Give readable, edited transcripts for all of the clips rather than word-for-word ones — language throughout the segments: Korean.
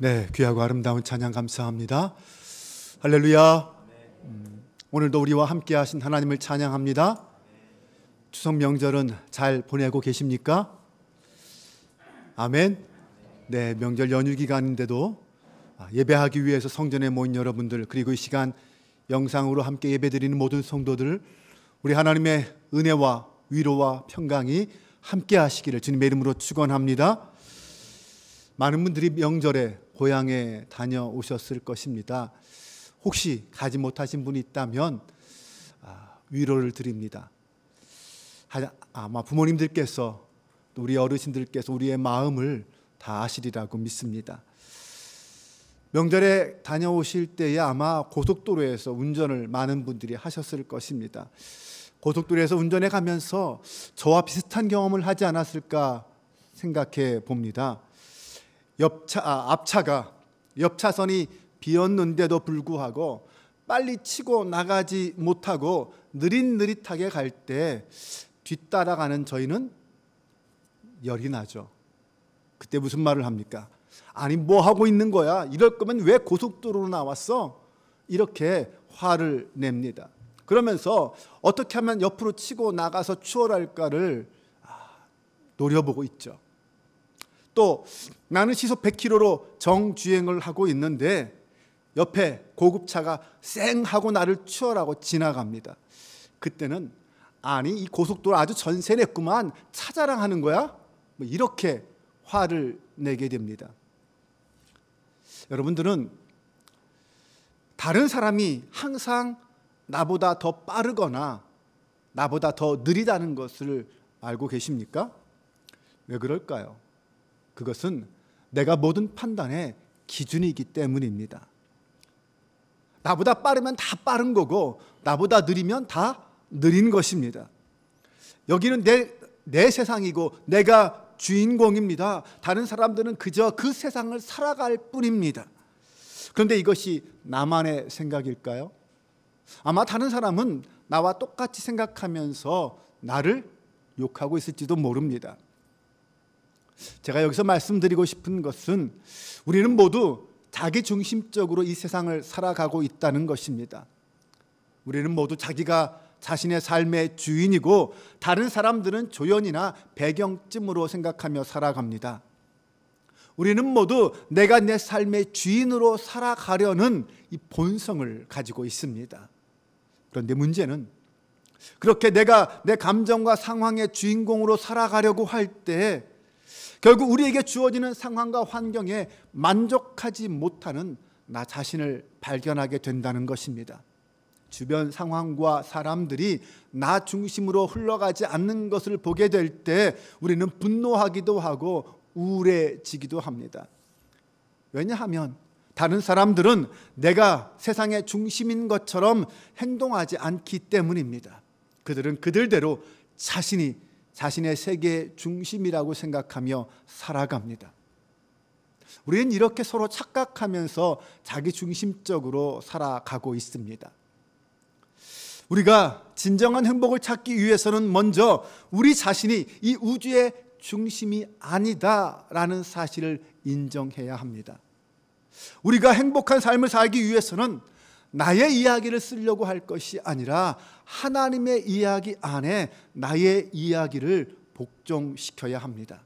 네, 귀하고 아름다운 찬양 감사합니다. 할렐루야. 오늘도 우리와 함께 하신 하나님을 찬양합니다. 추석 명절은 잘 보내고 계십니까? 아멘. 네, 명절 연휴 기간인데도 예배하기 위해서 성전에 모인 여러분들, 그리고 이 시간 영상으로 함께 예배드리는 모든 성도들, 우리 하나님의 은혜와 위로와 평강이 함께 하시기를 주님의 이름으로 축원합니다. 많은 분들이 명절에 고향에 다녀오셨을 것입니다. 혹시 가지 못하신 분이 있다면 위로를 드립니다. 아마 부모님들께서, 우리 어르신들께서 우리의 마음을 다 아시리라고 믿습니다. 명절에 다녀오실 때에 아마 고속도로에서 운전을 많은 분들이 하셨을 것입니다. 고속도로에서 운전해 가면서 저와 비슷한 경험을 하지 않았을까 생각해 봅니다. 앞차가 옆차선이 비었는데도 불구하고 빨리 치고 나가지 못하고 느릿느릿하게 갈 때 뒤따라가는 저희는 열이 나죠. 그때 무슨 말을 합니까? 아니, 뭐 하고 있는 거야? 이럴 거면 왜 고속도로로 나왔어? 이렇게 화를 냅니다. 그러면서 어떻게 하면 옆으로 치고 나가서 추월할까를 노려보고 있죠. 또 나는 시속 100km로 정주행을 하고 있는데 옆에 고급차가 쌩 하고 나를 추월하고 지나갑니다. 그때는 아니, 이 고속도로 아주 전세 냈구만, 차자랑하는 거야? 뭐 이렇게 화를 내게 됩니다. 여러분들은 다른 사람이 항상 나보다 더 빠르거나 나보다 더 느리다는 것을 알고 계십니까? 왜 그럴까요? 그것은 내가 모든 판단의 기준이기 때문입니다. 나보다 빠르면 다 빠른 거고 나보다 느리면 다 느린 것입니다. 여기는 내 세상이고 내가 주인공입니다. 다른 사람들은 그저 그 세상을 살아갈 뿐입니다. 그런데 이것이 나만의 생각일까요? 아마 다른 사람은 나와 똑같이 생각하면서 나를 욕하고 있을지도 모릅니다. 제가 여기서 말씀드리고 싶은 것은 우리는 모두 자기중심적으로 이 세상을 살아가고 있다는 것입니다. 우리는 모두 자기가 자신의 삶의 주인이고 다른 사람들은 조연이나 배경쯤으로 생각하며 살아갑니다. 우리는 모두 내가 내 삶의 주인으로 살아가려는 이 본성을 가지고 있습니다. 그런데 문제는 그렇게 내가 내 감정과 상황의 주인공으로 살아가려고 할 때 결국 우리에게 주어지는 상황과 환경에 만족하지 못하는 나 자신을 발견하게 된다는 것입니다. 주변 상황과 사람들이 나 중심으로 흘러가지 않는 것을 보게 될 때 우리는 분노하기도 하고 우울해지기도 합니다. 왜냐하면 다른 사람들은 내가 세상의 중심인 것처럼 행동하지 않기 때문입니다. 그들은 그들대로 자신의 세계의 중심이라고 생각하며 살아갑니다. 우리는 이렇게 서로 착각하면서 자기중심적으로 살아가고 있습니다. 우리가 진정한 행복을 찾기 위해서는 먼저 우리 자신이 이 우주의 중심이 아니다라는 사실을 인정해야 합니다. 우리가 행복한 삶을 살기 위해서는 나의 이야기를 쓰려고 할 것이 아니라 하나님의 이야기 안에 나의 이야기를 복종시켜야 합니다.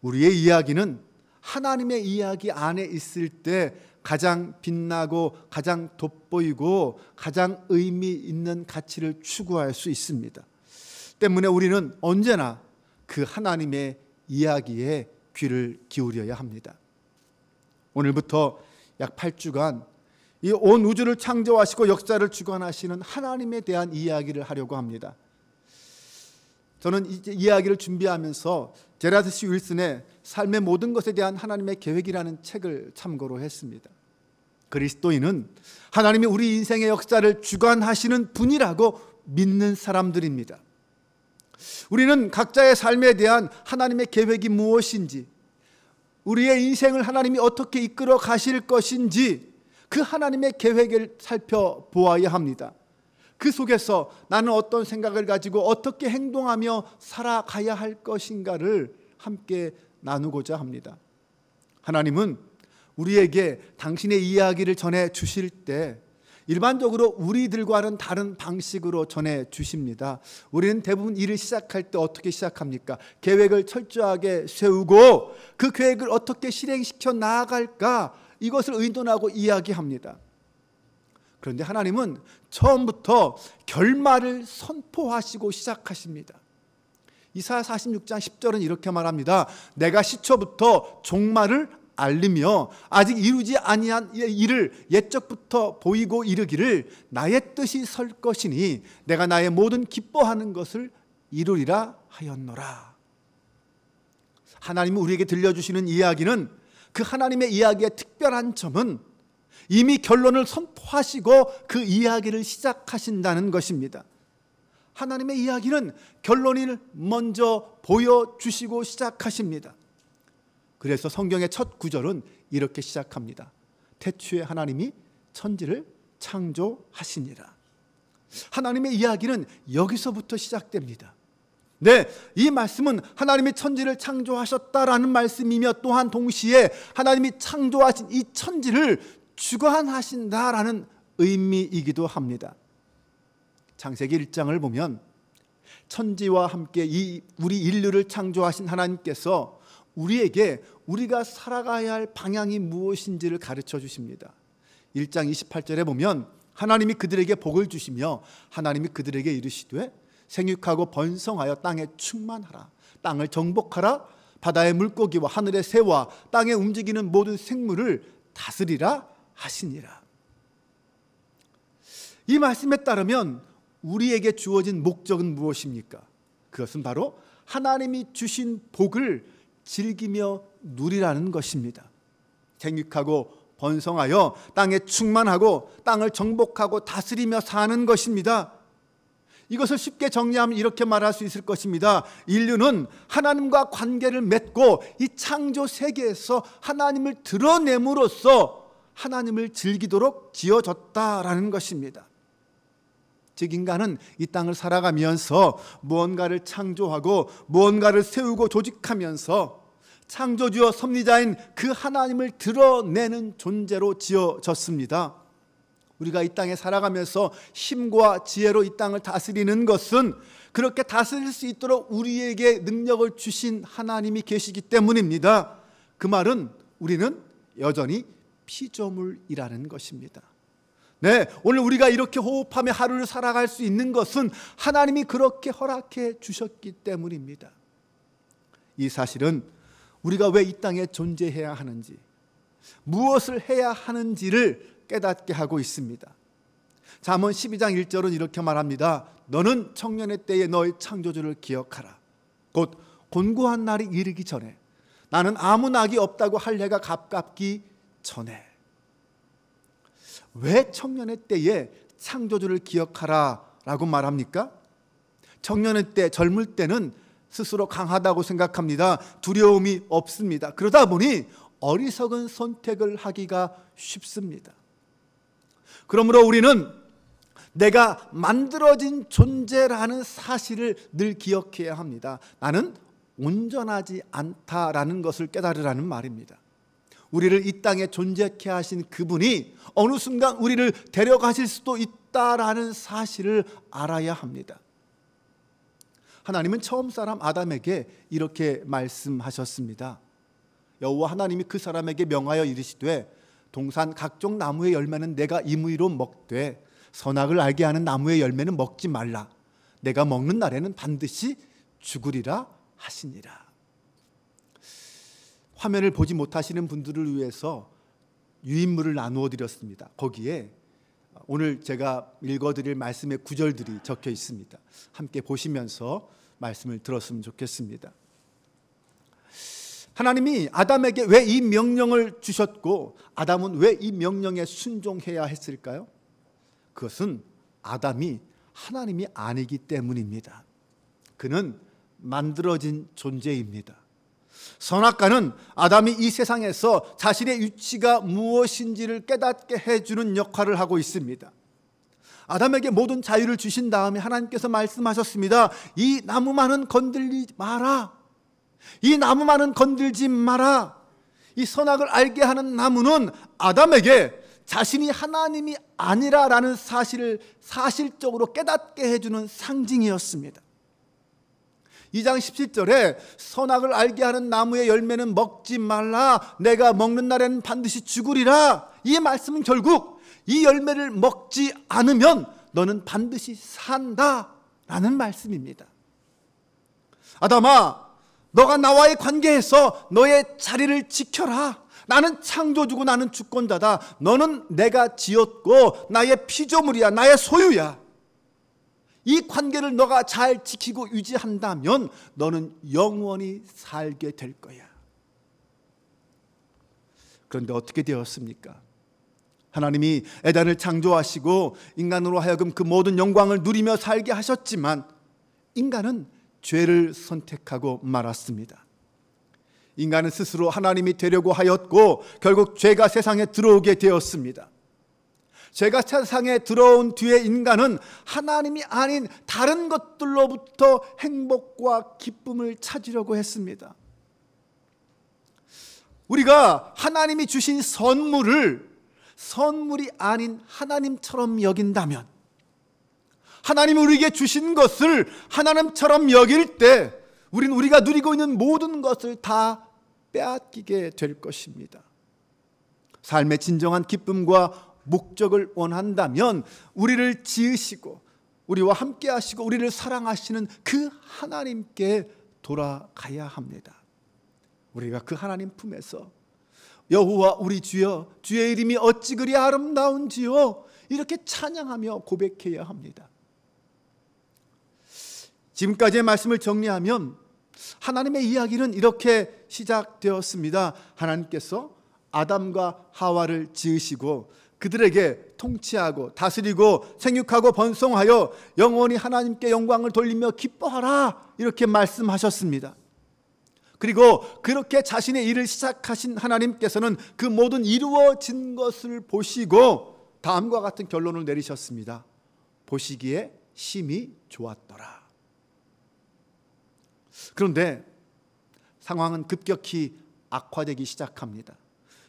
우리의 이야기는 하나님의 이야기 안에 있을 때 가장 빛나고 가장 돋보이고 가장 의미 있는 가치를 추구할 수 있습니다. 때문에 우리는 언제나 그 하나님의 이야기에 귀를 기울여야 합니다. 오늘부터 약 8주간 이 온 우주를 창조하시고 역사를 주관하시는 하나님에 대한 이야기를 하려고 합니다. 저는 이 이야기를 준비하면서 제라드 C. 윌슨의 삶의 모든 것에 대한 하나님의 계획이라는 책을 참고로 했습니다. 그리스도인은 하나님이 우리 인생의 역사를 주관하시는 분이라고 믿는 사람들입니다. 우리는 각자의 삶에 대한 하나님의 계획이 무엇인지, 우리의 인생을 하나님이 어떻게 이끌어 가실 것인지 그 하나님의 계획을 살펴보아야 합니다. 그 속에서 나는 어떤 생각을 가지고 어떻게 행동하며 살아가야 할 것인가를 함께 나누고자 합니다. 하나님은 우리에게 당신의 이야기를 전해 주실 때 일반적으로 우리들과는 다른 방식으로 전해 주십니다. 우리는 대부분 일을 시작할 때 어떻게 시작합니까? 계획을 철저하게 세우고 그 계획을 어떻게 실행시켜 나아갈까? 이것을 의논하고 이야기합니다. 그런데 하나님은 처음부터 결말을 선포하시고 시작하십니다. 이사야 46장 10절은 이렇게 말합니다. 내가 시초부터 종말을 알리며 아직 이루지 아니한 일을 옛적부터 보이고 이르기를 나의 뜻이 설 것이니 내가 나의 모든 기뻐하는 것을 이루리라 하였노라. 하나님이 우리에게 들려주시는 이야기는, 그 하나님의 이야기의 특별한 점은 이미 결론을 선포하시고 그 이야기를 시작하신다는 것입니다. 하나님의 이야기는 결론을 먼저 보여주시고 시작하십니다. 그래서 성경의 첫 구절은 이렇게 시작합니다. 태초에 하나님이 천지를 창조하시니라. 하나님의 이야기는 여기서부터 시작됩니다. 네, 이 말씀은 하나님이 천지를 창조하셨다라는 말씀이며 또한 동시에 하나님이 창조하신 이 천지를 주관하신다라는 의미이기도 합니다. 창세기 1장을 보면 천지와 함께 우리 인류를 창조하신 하나님께서 우리에게 우리가 살아가야 할 방향이 무엇인지를 가르쳐 주십니다. 1장 28절에 보면 하나님이 그들에게 복을 주시며 하나님이 그들에게 이르시되 생육하고 번성하여 땅에 충만하라. 땅을 정복하라. 바다의 물고기와 하늘의 새와 땅에 움직이는 모든 생물을 다스리라 하시니라. 이 말씀에 따르면 우리에게 주어진 목적은 무엇입니까? 그것은 바로 하나님이 주신 복을 즐기며 누리라는 것입니다. 생육하고 번성하여 땅에 충만하고 땅을 정복하고 다스리며 사는 것입니다. 이것을 쉽게 정리하면 이렇게 말할 수 있을 것입니다. 인류는 하나님과 관계를 맺고 이 창조 세계에서 하나님을 드러냄으로써 하나님을 즐기도록 지어졌다라는 것입니다. 즉 인간은 이 땅을 살아가면서 무언가를 창조하고 무언가를 세우고 조직하면서 창조주와 섭리자인 그 하나님을 드러내는 존재로 지어졌습니다. 우리가 이 땅에 살아가면서 힘과 지혜로 이 땅을 다스리는 것은 그렇게 다스릴 수 있도록 우리에게 능력을 주신 하나님이 계시기 때문입니다. 그 말은 우리는 여전히 피조물이라는 것입니다. 네, 오늘 우리가 이렇게 호흡하며 하루를 살아갈 수 있는 것은 하나님이 그렇게 허락해 주셨기 때문입니다. 이 사실은 우리가 왜 이 땅에 존재해야 하는지, 무엇을 해야 하는지를 깨닫게 하고 있습니다. 잠언 12장 1절은 이렇게 말합니다. 너는 청년의 때에 너의 창조주를 기억하라. 곧 곤고한 날이 이르기 전에, 나는 아무 낙이 없다고 할 해가 가깝기 전에. 왜 청년의 때에 창조주를 기억하라 라고 말합니까? 청년의 때, 젊을 때는 스스로 강하다고 생각합니다. 두려움이 없습니다. 그러다 보니 어리석은 선택을 하기가 쉽습니다. 그러므로 우리는 내가 만들어진 존재라는 사실을 늘 기억해야 합니다. 나는 온전하지 않다라는 것을 깨달으라는 말입니다. 우리를 이 땅에 존재케 하신 그분이 어느 순간 우리를 데려가실 수도 있다라는 사실을 알아야 합니다. 하나님은 처음 사람 아담에게 이렇게 말씀하셨습니다. 여호와 하나님이 그 사람에게 명하여 이르시되 동산 각종 나무의 열매는 내가 임의로 먹되 선악을 알게 하는 나무의 열매는 먹지 말라. 내가 먹는 날에는 반드시 죽으리라 하시니라. 화면을 보지 못하시는 분들을 위해서 유인물을 나누어 드렸습니다. 거기에 오늘 제가 읽어드릴 말씀의 구절들이 적혀 있습니다. 함께 보시면서 말씀을 들었으면 좋겠습니다. 하나님이 아담에게 왜 이 명령을 주셨고 아담은 왜 이 명령에 순종해야 했을까요? 그것은 아담이 하나님이 아니기 때문입니다. 그는 만들어진 존재입니다. 선악과는 아담이 이 세상에서 자신의 위치가 무엇인지를 깨닫게 해주는 역할을 하고 있습니다. 아담에게 모든 자유를 주신 다음에 하나님께서 말씀하셨습니다. 이 나무만은 건들지 마라. 이 나무만은 건들지 마라. 이 선악을 알게 하는 나무는 아담에게 자신이 하나님이 아니라라는 사실을 사실적으로 깨닫게 해주는 상징이었습니다. 2장 17절에 선악을 알게 하는 나무의 열매는 먹지 말라, 내가 먹는 날에는 반드시 죽으리라. 이 말씀은 결국 이 열매를 먹지 않으면 너는 반드시 산다 라는 말씀입니다. 아담아, 너가 나와의 관계에서 너의 자리를 지켜라. 나는 창조주고 나는 주권자다. 너는 내가 지었고 나의 피조물이야, 나의 소유야. 이 관계를 너가 잘 지키고 유지한다면 너는 영원히 살게 될 거야. 그런데 어떻게 되었습니까? 하나님이 에덴을 창조하시고 인간으로 하여금 그 모든 영광을 누리며 살게 하셨지만 인간은 죄를 선택하고 말았습니다. 인간은 스스로 하나님이 되려고 하였고 결국 죄가 세상에 들어오게 되었습니다. 죄가 세상에 들어온 뒤에 인간은 하나님이 아닌 다른 것들로부터 행복과 기쁨을 찾으려고 했습니다. 우리가 하나님이 주신 선물을 선물이 아닌 하나님처럼 여긴다면, 하나님이 우리에게 주신 것을 하나님처럼 여길 때 우리는 우리가 누리고 있는 모든 것을 다 빼앗기게 될 것입니다. 삶의 진정한 기쁨과 목적을 원한다면 우리를 지으시고 우리와 함께 하시고 우리를 사랑하시는 그 하나님께 돌아가야 합니다. 우리가 그 하나님 품에서 여호와 우리 주여, 주의 이름이 어찌 그리 아름다운지요, 이렇게 찬양하며 고백해야 합니다. 지금까지의 말씀을 정리하면 하나님의 이야기는 이렇게 시작되었습니다. 하나님께서 아담과 하와를 지으시고 그들에게 통치하고 다스리고 생육하고 번성하여 영원히 하나님께 영광을 돌리며 기뻐하라, 이렇게 말씀하셨습니다. 그리고 그렇게 자신의 일을 시작하신 하나님께서는 그 모든 이루어진 것을 보시고 다음과 같은 결론을 내리셨습니다. 보시기에 심히 좋았더라. 그런데 상황은 급격히 악화되기 시작합니다.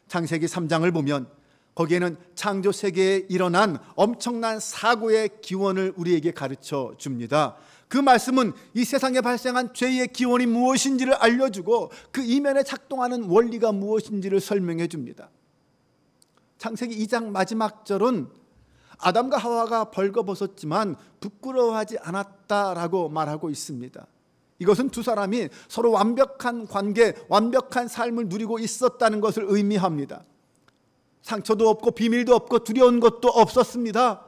창세기 3장을 보면 거기에는 창조 세계에 일어난 엄청난 사고의 기원을 우리에게 가르쳐 줍니다. 그 말씀은 이 세상에 발생한 죄의 기원이 무엇인지를 알려주고 그 이면에 작동하는 원리가 무엇인지를 설명해 줍니다. 창세기 2장 마지막 절은 아담과 하와가 벌거벗었지만 부끄러워하지 않았다라고 말하고 있습니다. 이것은 두 사람이 서로 완벽한 관계, 완벽한 삶을 누리고 있었다는 것을 의미합니다. 상처도 없고 비밀도 없고 두려운 것도 없었습니다.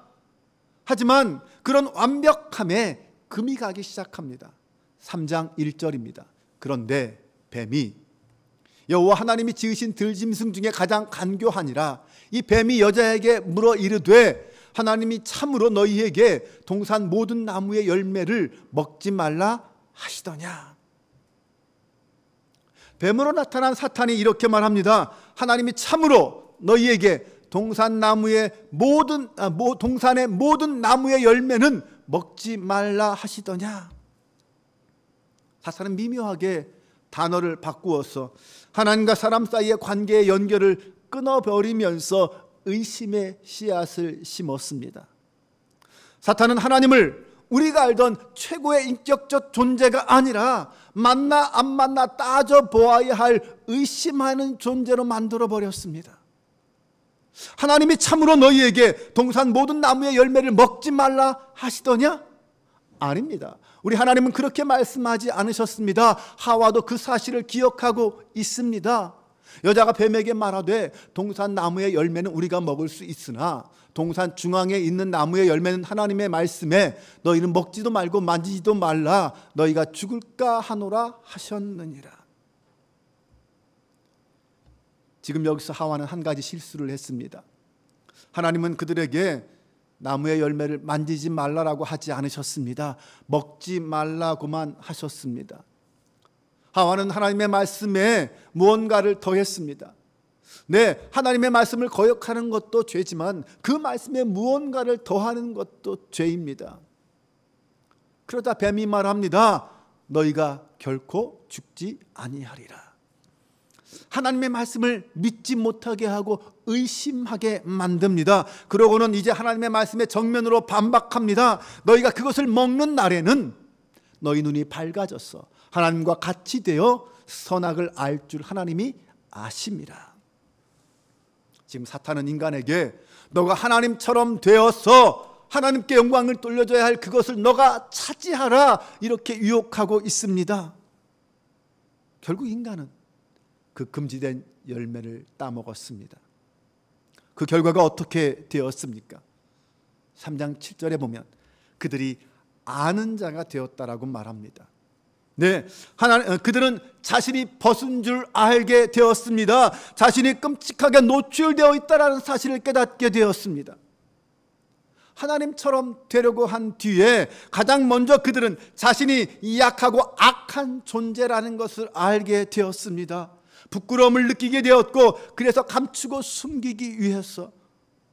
하지만 그런 완벽함에 금이 가기 시작합니다. 3장 1절입니다. 그런데 뱀이, 여호와 하나님이 지으신 들짐승 중에 가장 간교하니라, 이 뱀이 여자에게 물어 이르되 하나님이 참으로 너희에게 동산 모든 나무의 열매를 먹지 말라 하시더냐. 뱀으로 나타난 사탄이 이렇게 말합니다. 하나님이 참으로 너희에게 동산의 모든 나무의 열매는 먹지 말라 하시더냐. 사탄은 미묘하게 단어를 바꾸어서 하나님과 사람 사이의 관계의 연결을 끊어버리면서 의심의 씨앗을 심었습니다. 사탄은 하나님을 우리가 알던 최고의 인격적 존재가 아니라 만나 안 만나 따져보아야 할 의심하는 존재로 만들어버렸습니다. 하나님이 참으로 너희에게 동산 모든 나무의 열매를 먹지 말라 하시더냐? 아닙니다. 우리 하나님은 그렇게 말씀하지 않으셨습니다. 하와도 그 사실을 기억하고 있습니다. 여자가 뱀에게 말하되 동산 나무의 열매는 우리가 먹을 수 있으나 동산 중앙에 있는 나무의 열매는 하나님의 말씀에 너희는 먹지도 말고 만지지도 말라, 너희가 죽을까 하노라 하셨느니라. 지금 여기서 하와는 한 가지 실수를 했습니다. 하나님은 그들에게 나무의 열매를 만지지 말라라고 하지 않으셨습니다. 먹지 말라고만 하셨습니다. 하와는 하나님의 말씀에 무언가를 더했습니다. 네, 하나님의 말씀을 거역하는 것도 죄지만 그 말씀에 무언가를 더하는 것도 죄입니다. 그러다 뱀이 말합니다. 너희가 결코 죽지 아니하리라. 하나님의 말씀을 믿지 못하게 하고 의심하게 만듭니다. 그러고는 이제 하나님의 말씀에 정면으로 반박합니다. 너희가 그것을 먹는 날에는 너희 눈이 밝아져서 하나님과 같이 되어 선악을 알 줄 하나님이 아십니다. 지금 사탄은 인간에게 너가 하나님처럼 되어서 하나님께 영광을 돌려줘야 할 그것을 너가 차지하라, 이렇게 유혹하고 있습니다. 결국 인간은 그 금지된 열매를 따먹었습니다. 그 결과가 어떻게 되었습니까? 3장 7절에 보면 그들이 아는 자가 되었다라고 말합니다. 네, 그들은 자신이 벗은 줄 알게 되었습니다. 자신이 끔찍하게 노출되어 있다는 사실을 깨닫게 되었습니다. 하나님처럼 되려고 한 뒤에 가장 먼저 그들은 자신이 약하고 악한 존재라는 것을 알게 되었습니다. 부끄러움을 느끼게 되었고, 그래서 감추고 숨기기 위해서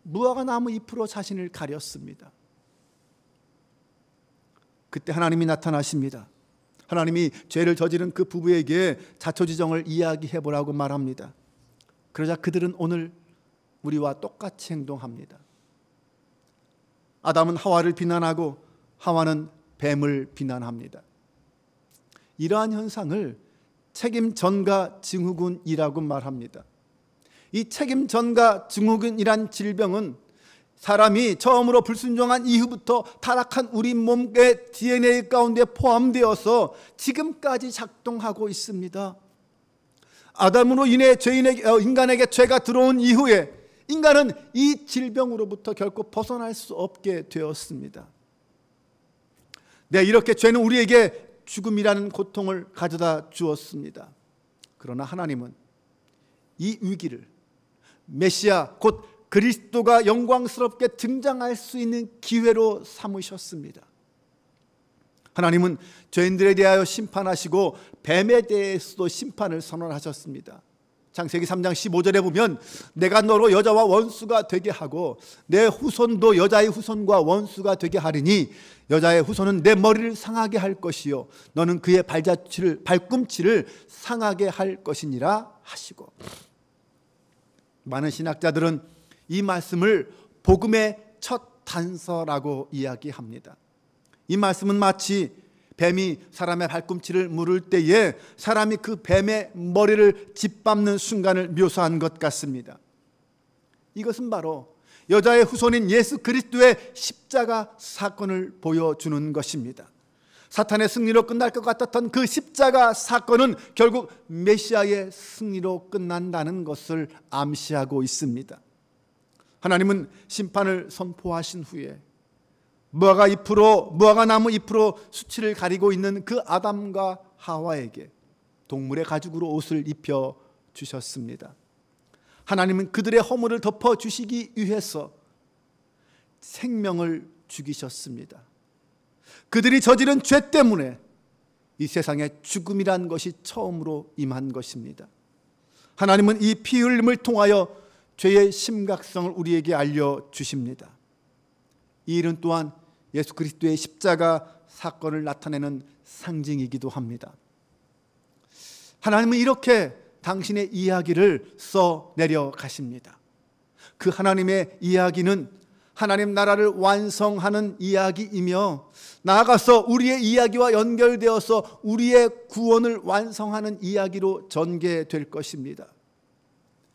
무화과나무 잎으로 자신을 가렸습니다. 그때 하나님이 나타나십니다. 하나님이 죄를 저지른 그 부부에게 자초지종을 이야기해보라고 말합니다. 그러자 그들은 오늘 우리와 똑같이 행동합니다. 아담은 하와를 비난하고 하와는 뱀을 비난합니다. 이러한 현상을 책임 전가 증후군이라고 말합니다. 이 책임 전가 증후군이란 질병은 사람이 처음으로 불순종한 이후부터 타락한 우리 몸의 DNA 가운데 포함되어서 지금까지 작동하고 있습니다. 아담으로 인해 인간에게 죄가 들어온 이후에 인간은 이 질병으로부터 결코 벗어날 수 없게 되었습니다. 네, 이렇게 죄는 우리에게 죽음이라는 고통을 가져다 주었습니다. 그러나 하나님은 이 위기를 메시아 곧 그리스도가 영광스럽게 등장할 수 있는 기회로 삼으셨습니다. 하나님은 죄인들에 대하여 심판하시고 뱀에 대해서도 심판을 선언하셨습니다. 창세기 3장 15절에 보면 내가 너로 여자와 원수가 되게 하고 내 후손도 여자의 후손과 원수가 되게 하리니 여자의 후손은 내 머리를 상하게 할 것이요 너는 그의 발꿈치를 상하게 할 것이니라 하시고, 많은 신학자들은 이 말씀을 복음의 첫 단서라고 이야기합니다. 이 말씀은 마치 뱀이 사람의 발꿈치를 물을 때에 사람이 그 뱀의 머리를 짓밟는 순간을 묘사한 것 같습니다. 이것은 바로 여자의 후손인 예수 그리스도의 십자가 사건을 보여주는 것입니다. 사탄의 승리로 끝날 것 같았던 그 십자가 사건은 결국 메시아의 승리로 끝난다는 것을 암시하고 있습니다. 하나님은 심판을 선포하신 후에 무화과나무 잎으로 수치를 가리고 있는 그 아담과 하와에게 동물의 가죽으로 옷을 입혀 주셨습니다. 하나님은 그들의 허물을 덮어 주시기 위해서 생명을 죽이셨습니다. 그들이 저지른 죄 때문에 이 세상에 죽음이란 것이 처음으로 임한 것입니다. 하나님은 이 피 흘림을 통하여 죄의 심각성을 우리에게 알려주십니다. 이 일은 또한 예수 그리스도의 십자가 사건을 나타내는 상징이기도 합니다. 하나님은 이렇게 당신의 이야기를 써내려 가십니다. 그 하나님의 이야기는 하나님 나라를 완성하는 이야기이며 나아가서 우리의 이야기와 연결되어서 우리의 구원을 완성하는 이야기로 전개될 것입니다.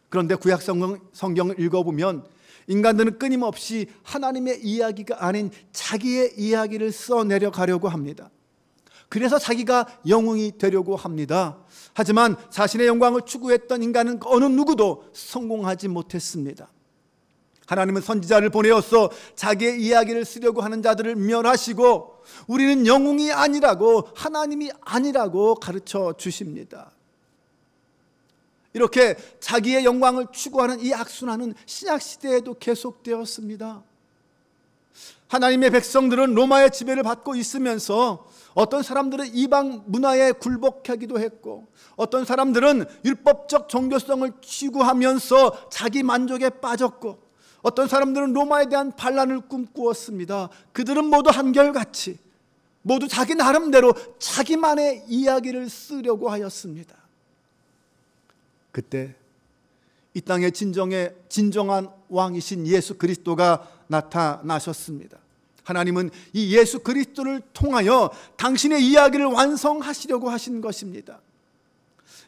그런데 구약 성경을 읽어보면 인간들은 끊임없이 하나님의 이야기가 아닌 자기의 이야기를 써내려 가려고 합니다. 그래서 자기가 영웅이 되려고 합니다. 하지만 자신의 영광을 추구했던 인간은 어느 누구도 성공하지 못했습니다. 하나님은 선지자를 보내어서 자기의 이야기를 쓰려고 하는 자들을 멸하시고 우리는 영웅이 아니라고, 하나님이 아니라고 가르쳐 주십니다. 이렇게 자기의 영광을 추구하는 이 악순환은 신약시대에도 계속되었습니다. 하나님의 백성들은 로마의 지배를 받고 있으면서 어떤 사람들은 이방 문화에 굴복하기도 했고, 어떤 사람들은 율법적 종교성을 추구하면서 자기 만족에 빠졌고, 어떤 사람들은 로마에 대한 반란을 꿈꾸었습니다. 그들은 모두 한결같이 모두 자기 나름대로 자기만의 이야기를 쓰려고 하였습니다. 그때 이 땅의 진정한 왕이신 예수 그리스도가 나타나셨습니다. 하나님은 이 예수 그리스도를 통하여 당신의 이야기를 완성하시려고 하신 것입니다.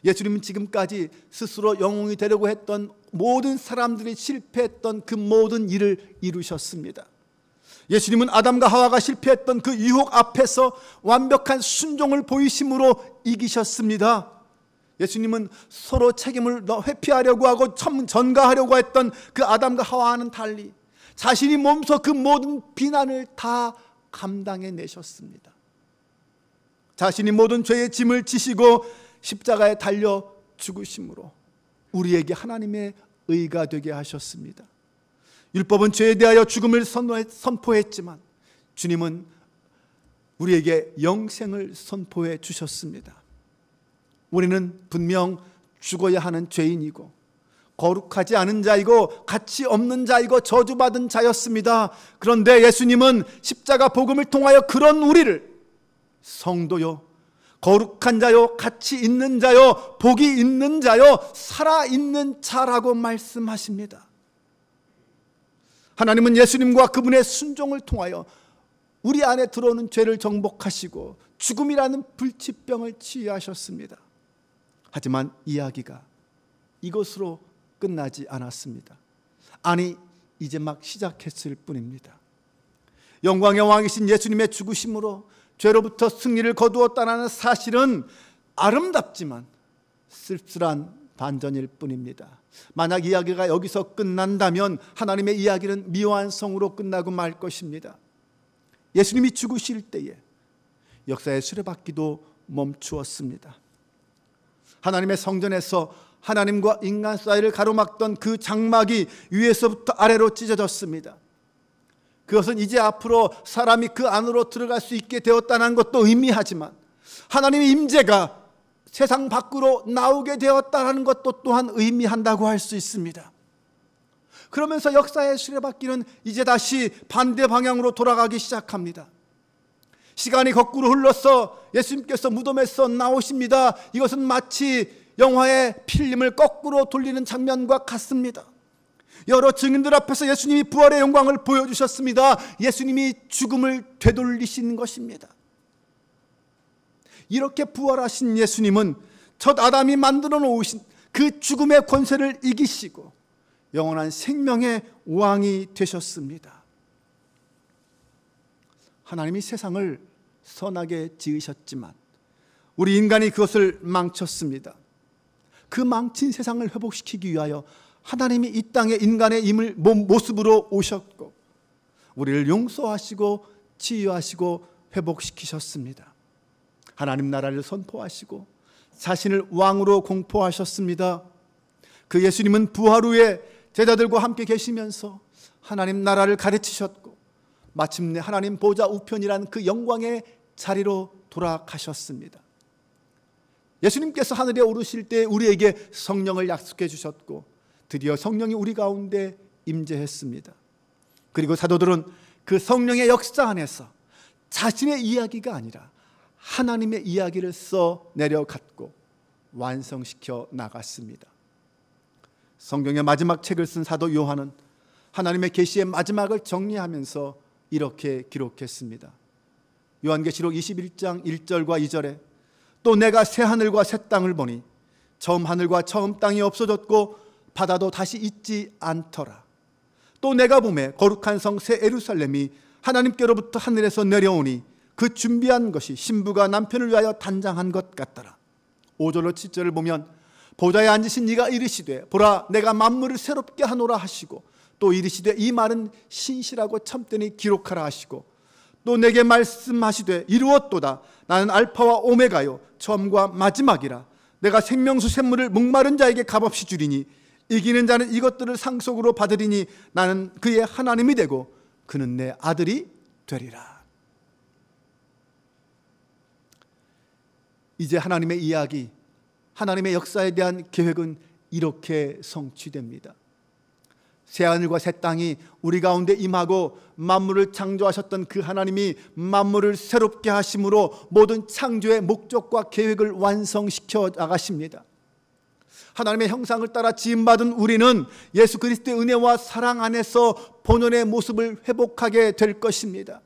예수님은 지금까지 스스로 영웅이 되려고 했던 모든 사람들이 실패했던 그 모든 일을 이루셨습니다. 예수님은 아담과 하와가 실패했던 그 유혹 앞에서 완벽한 순종을 보이심으로 이기셨습니다. 예수님은 서로 책임을 회피하려고 하고 전가하려고 했던 그 아담과 하와와는 달리 자신이 몸소 그 모든 비난을 다 감당해내셨습니다. 자신이 모든 죄의 짐을 지시고 십자가에 달려 죽으심으로 우리에게 하나님의 의가 되게 하셨습니다. 율법은 죄에 대하여 죽음을 선포했지만 주님은 우리에게 영생을 선포해 주셨습니다. 우리는 분명 죽어야 하는 죄인이고 거룩하지 않은 자이고 가치 없는 자이고 저주받은 자였습니다. 그런데 예수님은 십자가 복음을 통하여 그런 우리를 성도요, 거룩한 자요, 가치 있는 자요, 복이 있는 자요, 살아있는 자라고 말씀하십니다. 하나님은 예수님과 그분의 순종을 통하여 우리 안에 들어오는 죄를 정복하시고 죽음이라는 불치병을 치유하셨습니다. 하지만 이야기가 이것으로 끝나지 않았습니다. 아니, 이제 막 시작했을 뿐입니다. 영광의 왕이신 예수님의 죽으심으로 죄로부터 승리를 거두었다는 사실은 아름답지만 쓸쓸한 반전일 뿐입니다. 만약 이야기가 여기서 끝난다면 하나님의 이야기는 미완성으로 끝나고 말 것입니다. 예수님이 죽으실 때에 역사의 수레바퀴도 멈추었습니다. 하나님의 성전에서 하나님과 인간 사이를 가로막던 그 장막이 위에서부터 아래로 찢어졌습니다. 그것은 이제 앞으로 사람이 그 안으로 들어갈 수 있게 되었다는 것도 의미하지만 하나님의 임재가 세상 밖으로 나오게 되었다는 것도 또한 의미한다고 할 수 있습니다. 그러면서 역사의 수레바퀴는 이제 다시 반대 방향으로 돌아가기 시작합니다. 시간이 거꾸로 흘러서 예수님께서 무덤에서 나오십니다. 이것은 마치 영화의 필름을 거꾸로 돌리는 장면과 같습니다. 여러 증인들 앞에서 예수님이 부활의 영광을 보여주셨습니다. 예수님이 죽음을 되돌리신 것입니다. 이렇게 부활하신 예수님은 첫 아담이 만들어 놓으신 그 죽음의 권세를 이기시고 영원한 생명의 왕이 되셨습니다. 하나님이 세상을 선하게 지으셨지만 우리 인간이 그것을 망쳤습니다. 그 망친 세상을 회복시키기 위하여 하나님이 이 땅에 인간의 모습으로 오셨고 우리를 용서하시고 치유하시고 회복시키셨습니다. 하나님 나라를 선포하시고 자신을 왕으로 공포하셨습니다. 그 예수님은 부활 후에 제자들과 함께 계시면서 하나님 나라를 가르치셨고 마침내 하나님 보좌 우편이라는 그 영광의 자리로 돌아가셨습니다. 예수님께서 하늘에 오르실 때 우리에게 성령을 약속해 주셨고 드디어 성령이 우리 가운데 임재했습니다. 그리고 사도들은 그 성령의 역사 안에서 자신의 이야기가 아니라 하나님의 이야기를 써 내려갔고 완성시켜 나갔습니다. 성경의 마지막 책을 쓴 사도 요한은 하나님의 계시의 마지막을 정리하면서 이렇게 기록했습니다. 요한계시록 21장 1절과 2절에 또 내가 새 하늘과 새 땅을 보니 처음 하늘과 처음 땅이 없어졌고 바다도 다시 있지 않더라. 또 내가 보매 거룩한 성 새 예루살렘이 하나님께로부터 하늘에서 내려오니 그 준비한 것이 신부가 남편을 위하여 단장한 것 같더라. 5절로 7절을 보면 보좌에 앉으신 이가 이르시되 보라 내가 만물을 새롭게 하노라 하시고 또 이르시되 이 말은 신실하고 참되니 기록하라 하시고 또 내게 말씀하시되 이루었도다 나는 알파와 오메가요 처음과 마지막이라 내가 생명수 샘물을 목마른 자에게 값없이 주리니 이기는 자는 이것들을 상속으로 받으리니 나는 그의 하나님이 되고 그는 내 아들이 되리라. 이제 하나님의 이야기, 하나님의 역사에 대한 계획은 이렇게 성취됩니다. 새하늘과 새 땅이 우리 가운데 임하고 만물을 창조하셨던 그 하나님이 만물을 새롭게 하심으로 모든 창조의 목적과 계획을 완성시켜 나가십니다. 하나님의 형상을 따라 지음받은 우리는 예수 그리스도의 은혜와 사랑 안에서 본연의 모습을 회복하게 될 것입니다.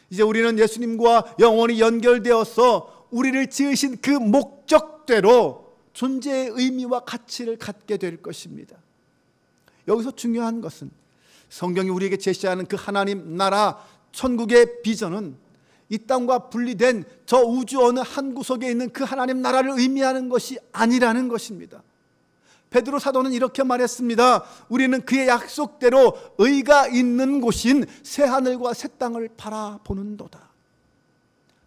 이제 우리는 예수님과 영원히 연결되어서 우리를 지으신 그 목적대로 존재의 의미와 가치를 갖게 될 것입니다. 여기서 중요한 것은 성경이 우리에게 제시하는 그 하나님 나라 천국의 비전은 이 땅과 분리된 저 우주 어느 한 구석에 있는 그 하나님 나라를 의미하는 것이 아니라는 것입니다. 베드로 사도는 이렇게 말했습니다. 우리는 그의 약속대로 의가 있는 곳인 새하늘과 새 땅을 바라보는도다.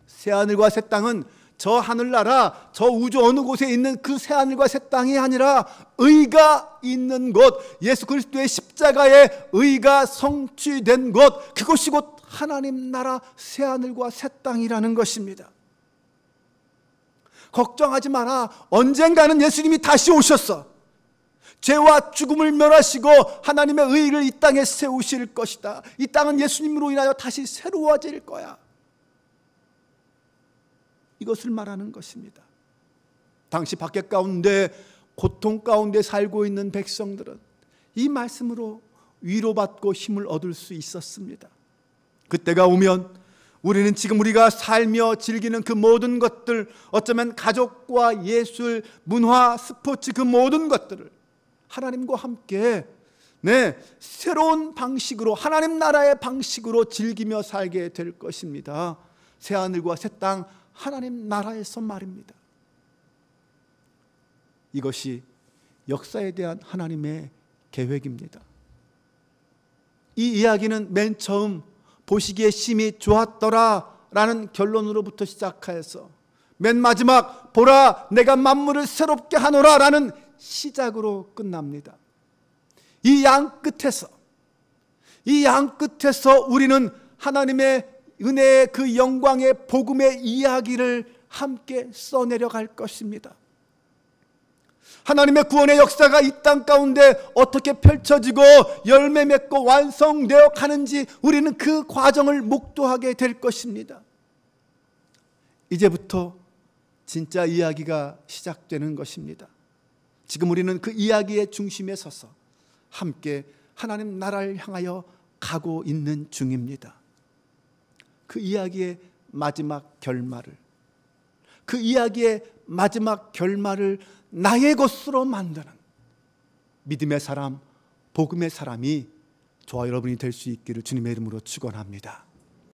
새하늘과 새 땅은 저 하늘나라, 저 우주 어느 곳에 있는 그 새하늘과 새 땅이 아니라 의가 있는 곳, 예수 그리스도의 십자가의 의가 성취된 곳, 그것이 곧 하나님 나라 새하늘과 새 땅이라는 것입니다. 걱정하지 마라. 언젠가는 예수님이 다시 오셔서 죄와 죽음을 멸하시고 하나님의 의를 이 땅에 세우실 것이다. 이 땅은 예수님으로 인하여 다시 새로워질 거야. 이것을 말하는 것입니다. 당시 박해 가운데 고통 가운데 살고 있는 백성들은 이 말씀으로 위로받고 힘을 얻을 수 있었습니다. 그때가 오면 우리는 지금 우리가 살며 즐기는 그 모든 것들, 어쩌면 가족과 예술, 문화, 스포츠 그 모든 것들을 하나님과 함께 새로운 방식으로 하나님 나라의 방식으로 즐기며 살게 될 것입니다. 새하늘과 새 땅 하나님 나라에서 말입니다. 이것이 역사에 대한 하나님의 계획입니다. 이 이야기는 맨 처음 보시기에 심히 좋았더라 라는 결론으로부터 시작해서 맨 마지막 보라 내가 만물을 새롭게 하노라 라는 시작으로 끝납니다. 이 양 끝에서 우리는 하나님의 은혜의 그 영광의 복음의 이야기를 함께 써내려갈 것입니다. 하나님의 구원의 역사가 이 땅 가운데 어떻게 펼쳐지고 열매 맺고 완성되어 가는지 우리는 그 과정을 목도하게 될 것입니다. 이제부터 진짜 이야기가 시작되는 것입니다. 지금 우리는 그 이야기의 중심에 서서 함께 하나님 나라를 향하여 가고 있는 중입니다. 그 이야기의 마지막 결말을, 그 이야기의 마지막 결말을 나의 것으로 만드는 믿음의 사람, 복음의 사람이 저와 여러분이 될 수 있기를 주님의 이름으로 축원합니다.